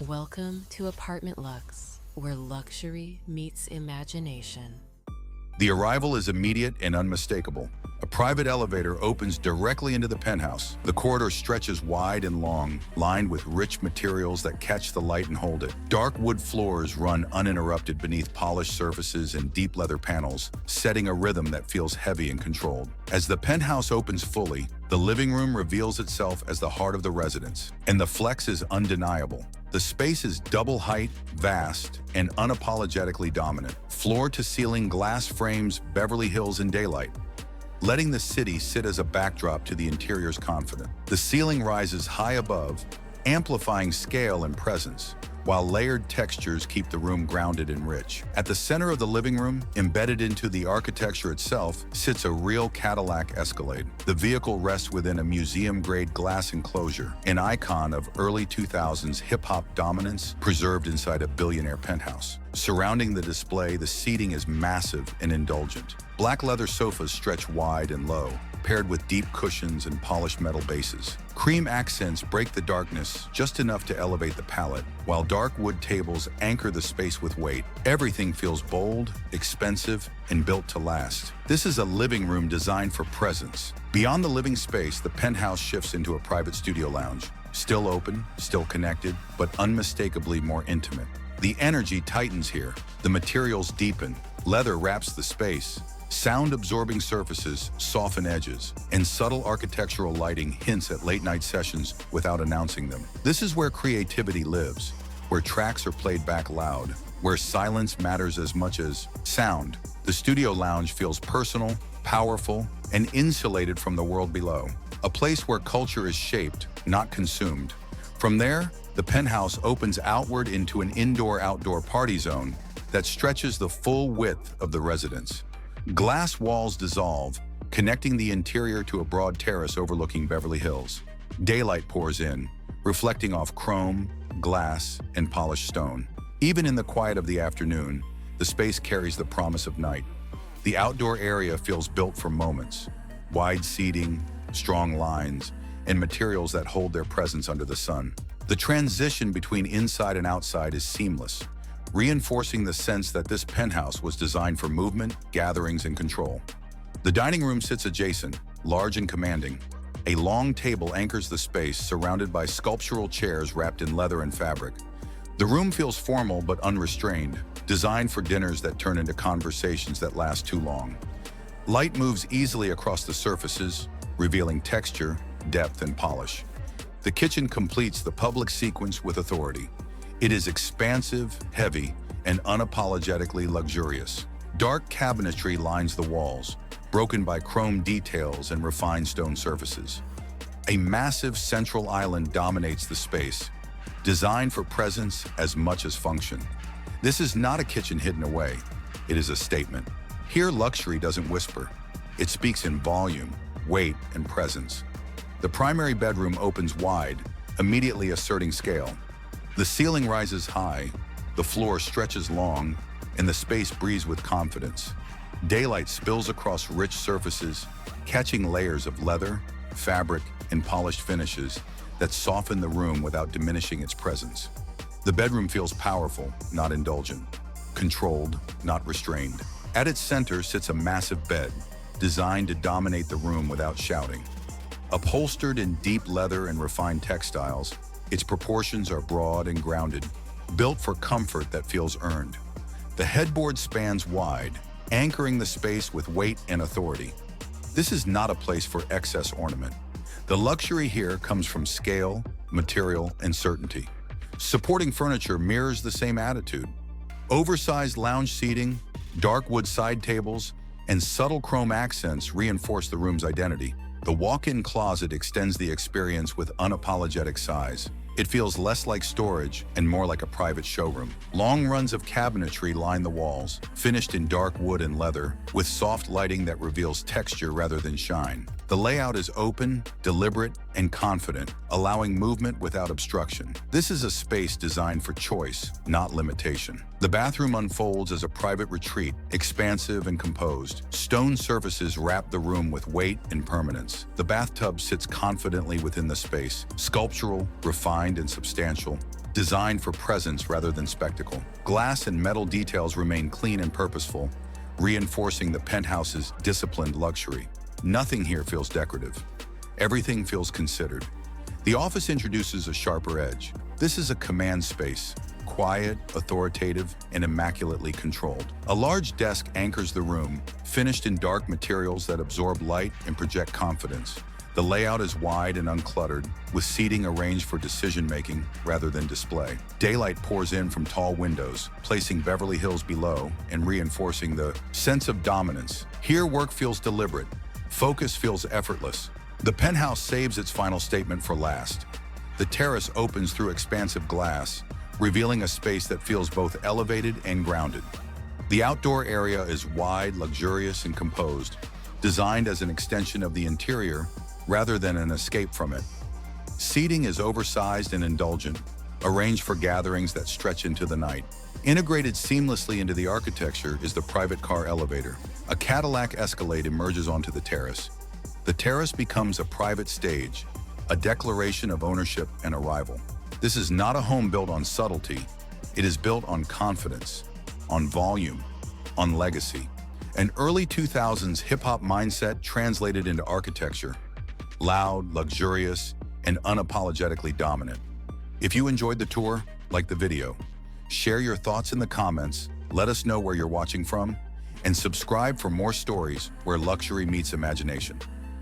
Welcome to Apartment Luxe, where luxury meets imagination. The arrival is immediate and unmistakable. A private elevator opens directly into the penthouse. The corridor stretches wide and long, lined with rich materials that catch the light and hold it. Dark wood floors run uninterrupted beneath polished surfaces and deep leather panels, setting a rhythm that feels heavy and controlled. As the penthouse opens fully, the living room reveals itself as the heart of the residence, and the flex is undeniable. The space is double height, vast, and unapologetically dominant. Floor-to-ceiling glass frames Beverly Hills in daylight, letting the city sit as a backdrop to the interior's confidence. The ceiling rises high above, amplifying scale and presence, while layered textures keep the room grounded and rich. At the center of the living room, embedded into the architecture itself, sits a real Cadillac Escalade. The vehicle rests within a museum-grade glass enclosure, an icon of early 2000s hip-hop dominance preserved inside a billionaire penthouse. Surrounding the display, the seating is massive and indulgent. Black leather sofas stretch wide and low, paired with deep cushions and polished metal bases. Cream accents break the darkness just enough to elevate the palette, while dark wood tables anchor the space with weight. Everything feels bold, expensive, and built to last. This is a living room designed for presence. Beyond the living space, the penthouse shifts into a private studio lounge. Still open, still connected, but unmistakably more intimate. The energy tightens here. The materials deepen. Leather wraps the space. Sound-absorbing surfaces soften edges, and subtle architectural lighting hints at late-night sessions without announcing them. This is where creativity lives, where tracks are played back loud, where silence matters as much as sound. The studio lounge feels personal, powerful, and insulated from the world below, a place where culture is shaped, not consumed. From there, the penthouse opens outward into an indoor-outdoor party zone that stretches the full width of the residence. Glass walls dissolve, connecting the interior to a broad terrace overlooking Beverly Hills. Daylight pours in, reflecting off chrome, glass, and polished stone. Even in the quiet of the afternoon, the space carries the promise of night. The outdoor area feels built for moments. Wide seating, strong lines, and materials that hold their presence under the sun. The transition between inside and outside is seamless, reinforcing the sense that this penthouse was designed for movement, gatherings, and control. The dining room sits adjacent, large and commanding. A long table anchors the space, surrounded by sculptural chairs wrapped in leather and fabric. The room feels formal but unrestrained, designed for dinners that turn into conversations that last too long. Light moves easily across the surfaces, revealing texture, depth, and polish. The kitchen completes the public sequence with authority. It is expansive, heavy, and unapologetically luxurious. Dark cabinetry lines the walls, broken by chrome details and refined stone surfaces. A massive central island dominates the space, designed for presence as much as function. This is not a kitchen hidden away. It is a statement. Here, luxury doesn't whisper. It speaks in volume, weight, and presence. The primary bedroom opens wide, immediately asserting scale. The ceiling rises high, the floor stretches long, and the space breathes with confidence. Daylight spills across rich surfaces, catching layers of leather, fabric, and polished finishes that soften the room without diminishing its presence. The bedroom feels powerful, not indulgent, controlled, not restrained. At its center sits a massive bed, designed to dominate the room without shouting. Upholstered in deep leather and refined textiles, its proportions are broad and grounded, built for comfort that feels earned. The headboard spans wide, anchoring the space with weight and authority. This is not a place for excess ornament. The luxury here comes from scale, material, and certainty. Supporting furniture mirrors the same attitude. Oversized lounge seating, dark wood side tables, and subtle chrome accents reinforce the room's identity. The walk-in closet extends the experience with unapologetic size. It feels less like storage and more like a private showroom. Long runs of cabinetry line the walls, finished in dark wood and leather, with soft lighting that reveals texture rather than shine. The layout is open, deliberate, and confident, allowing movement without obstruction. This is a space designed for choice, not limitation. The bathroom unfolds as a private retreat, expansive and composed. Stone surfaces wrap the room with weight and permanence. The bathtub sits confidently within the space, sculptural, refined, and substantial, designed for presence rather than spectacle. Glass and metal details remain clean and purposeful, reinforcing the penthouse's disciplined luxury. Nothing here feels decorative. Everything feels considered. The office introduces a sharper edge. This is a command space, quiet, authoritative, and immaculately controlled. A large desk anchors the room, finished in dark materials that absorb light and project confidence. The layout is wide and uncluttered, with seating arranged for decision-making rather than display. Daylight pours in from tall windows, placing Beverly Hills below and reinforcing the sense of dominance. Here, work feels deliberate. Focus feels effortless. The penthouse saves its final statement for last. The terrace opens through expansive glass, revealing a space that feels both elevated and grounded. The outdoor area is wide, luxurious, and composed, designed as an extension of the interior rather than an escape from it. Seating is oversized and indulgent, arranged for gatherings that stretch into the night. Integrated seamlessly into the architecture is the private car elevator. A Cadillac Escalade emerges onto the terrace. The terrace becomes a private stage, a declaration of ownership and arrival. This is not a home built on subtlety. It is built on confidence, on volume, on legacy. An early 2000s hip-hop mindset translated into architecture, loud, luxurious, and unapologetically dominant. If you enjoyed the tour, like the video, share your thoughts in the comments, let us know where you're watching from, and subscribe for more stories where luxury meets imagination.